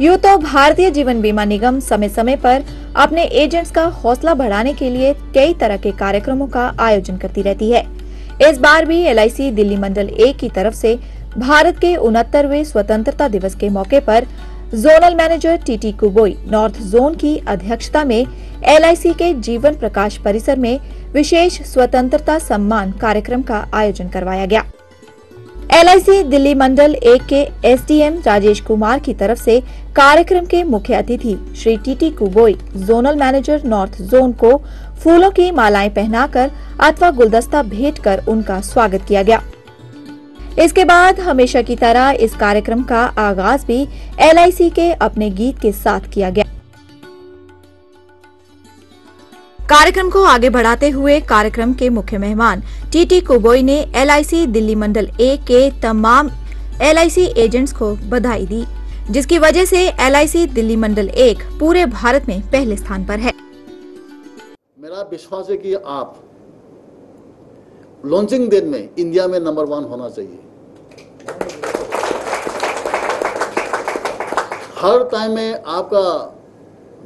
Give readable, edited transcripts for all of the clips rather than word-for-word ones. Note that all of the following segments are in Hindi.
यूं तो भारतीय जीवन बीमा निगम समय समय पर अपने एजेंट्स का हौसला बढ़ाने के लिए कई तरह के कार्यक्रमों का आयोजन करती रहती है। इस बार भी LIC दिल्ली मंडल 1 की तरफ से भारत के 69वें स्वतंत्रता दिवस के मौके पर zonal manager TT Kuboi north zone की अध्यक्षता में LIC के जीवन प्रकाश परिसर में विशेष स्वतंत्रता सम्मान कार्यक्रम का आयोजन करवाया गया। LIC दिल्ली मंडल 1 के SDM राजेश कुमार की तरफ से कार्यक्रम के मुख्य अतिथि Shri TT Kuboi zonal manager north zone को फूलों की मालाएं पहनाकर अथवा गुलदस्ता भेंटकर उनका स्वागत किया गया। इसके बाद हमेशा की तरह इस कार्यक्रम का आगाज भी LIC के अपने गीत के साथ किया गया। कार्यक्रम को आगे बढ़ाते हुए कार्यक्रम के मुख्य मेहमान TT कुबोई ने LIC दिल्ली मंडल 1 के तमाम LIC एजेंट्स को बधाई दी, जिसकी वजह से LIC दिल्ली मंडल 1 पूरे भारत में पहले स्थान पर है। मेरा विश्वास है कि आप लॉन्चिंग दिन में इंडिया में नंबर 1 होना चाहिए। हर टाइम में आपका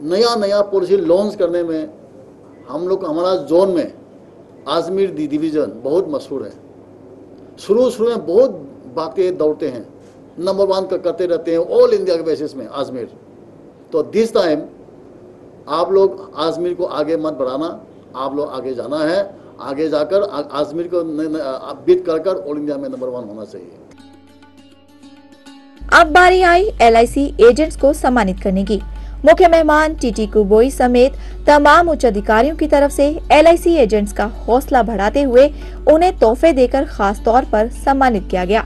नया पॉलिसी लॉन्च करने में हमारा जोन में आजमेर डिवीजन बहुत मशहूर है। शुरू में बहुत बातें दौड़ते हैं, नंबर 1 करते रहते हैं ऑल इंडिया के बेसिस में आजमेर। तो दिस टाइम आप लोग आजमेर को आगे मत बढ़ाना, आप लोग आगे जाना है, आगे जाकर आजमेर को बीट कर ऑल इंडिया में नंबर 1 होना चाहिए। अब बारी आई LIC एजेंट्स को सम्मानित करने की। मुख्य मेहमान TT कुबोई समेत तमाम उच्च अधिकारियों की तरफ से LIC एजेंट्स का हौसला बढ़ाते हुए उन्हें तोहफे देकर खास तौर पर सम्मानित किया गया।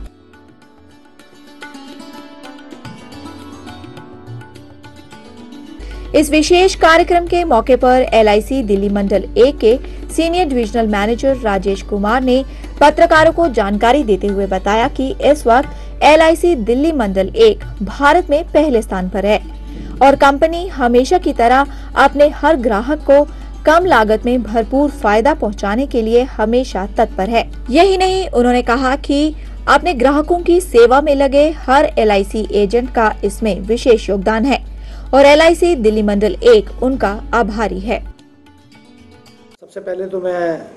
इस विशेष कार्यक्रम के मौके पर LIC दिल्ली मंडल 1 के senior divisional manager Rajesh Kumar ने पत्रकारों को जानकारी देते हुए बताया कि इस वक्त LIC दिल्ली मंडल 1 भारत में पहले स्थान पर है और कंपनी हमेशा की तरह अपने हर ग्राहक को कम लागत में भरपूर फायदा पहुंचाने के लिए हमेशा तत्पर है। यही नहीं, उन्होंने कहा कि अपने ग्राहकों की सेवा में लगे हर LIC एजेंट का इसमें विशेष योगदान है और LIC दिल्ली मंडल 1 उनका आभारी है। सबसे पहले तो मैं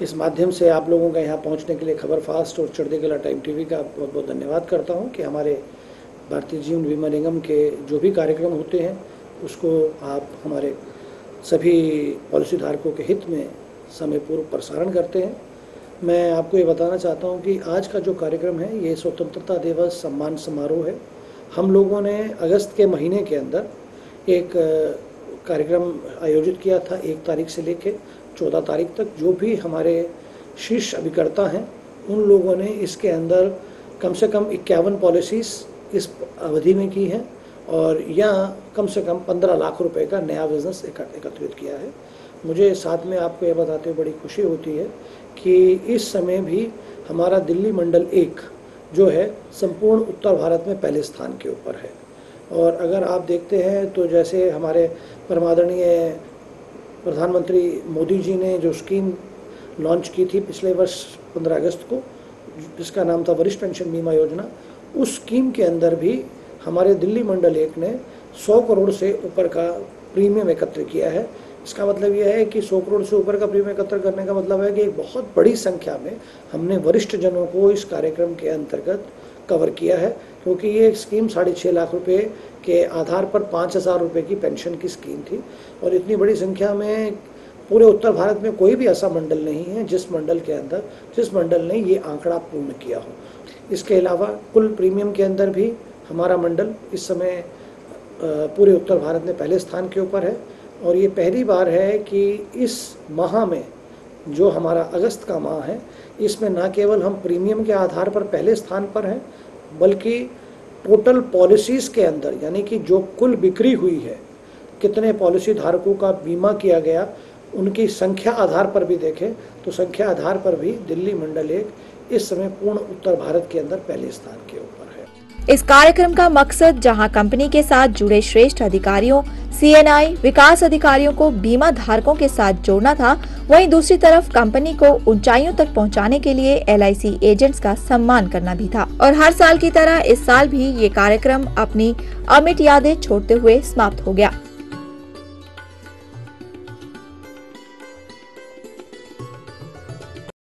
इस माध्यम से आप लोगों का यहाँ पहुँचने के लिए खबर फास्ट और चढ़ते कला टाइम TV का बहुत बहुत धन्यवाद करता हूँ कि हमारे भारतीय जीवन बीमा निगम के जो भी कार्यक्रम होते हैं उसको आप हमारे सभी पॉलिसी धारकों के हित में समय पूर्व प्रसारण करते हैं। मैं आपको ये बताना चाहता हूँ कि आज का जो कार्यक्रम है ये स्वतंत्रता दिवस सम्मान समारोह है। हम लोगों ने अगस्त के महीने के अंदर एक कार्यक्रम आयोजित किया था 1 तारीख से लेकर 14 तारीख तक। जो भी हमारे शीर्ष अभिकर्ता हैं उन लोगों ने इसके अंदर कम से कम 51 पॉलिसीज़ इस अवधि में की है और यहाँ कम से कम 15 लाख रुपए का नया बिजनेस एकत्रित किया है। मुझे साथ में आपको ये बताते हुए बड़ी खुशी होती है कि इस समय भी हमारा दिल्ली मंडल 1 जो है संपूर्ण उत्तर भारत में पहले स्थान के ऊपर है। और अगर आप देखते हैं तो जैसे हमारे परमादरणीय प्रधानमंत्री मोदी जी ने जो स्कीम लॉन्च की थी पिछले वर्ष 15 अगस्त को, जिसका नाम था वरिष्ठ पेंशन बीमा योजना, उस स्कीम के अंदर भी हमारे दिल्ली मंडल 1 ने 100 करोड़ से ऊपर का प्रीमियम एकत्र किया है। इसका मतलब यह है कि 100 करोड़ से ऊपर का प्रीमियम एकत्र करने का मतलब है कि एक बहुत बड़ी संख्या में हमने वरिष्ठ जनों को इस कार्यक्रम के अंतर्गत कवर किया है, क्योंकि ये स्कीम 6.5 लाख रुपए के आधार पर 5,000 रुपये की पेंशन की स्कीम थी और इतनी बड़ी संख्या में पूरे उत्तर भारत में कोई भी ऐसा मंडल नहीं है जिस मंडल ने ये आंकड़ा पूर्ण किया हो। इसके अलावा कुल प्रीमियम के अंदर भी हमारा मंडल इस समय पूरे उत्तर भारत में पहले स्थान के ऊपर है और ये पहली बार है कि इस माह में जो हमारा अगस्त का माह है इसमें न केवल हम प्रीमियम के आधार पर पहले स्थान पर हैं बल्कि टोटल पॉलिसीज़ के अंदर, यानी कि जो कुल बिक्री हुई है, कितने पॉलिसी धारकों का बीमा किया गया, उनकी संख्या आधार पर भी देखें तो संख्या आधार पर भी दिल्ली मंडल 1 इस समय पूर्ण उत्तर भारत के अंदर पहले स्थान के ऊपर है। इस कार्यक्रम का मकसद जहां कंपनी के साथ जुड़े श्रेष्ठ अधिकारियों, CNI विकास अधिकारियों को बीमा धारकों के साथ जोड़ना था, वहीं दूसरी तरफ कंपनी को ऊंचाइयों तक पहुंचाने के लिए LIC एजेंट्स का सम्मान करना भी था। और हर साल की तरह इस साल भी ये कार्यक्रम अपनी अमिट यादें छोड़ते हुए समाप्त हो गया।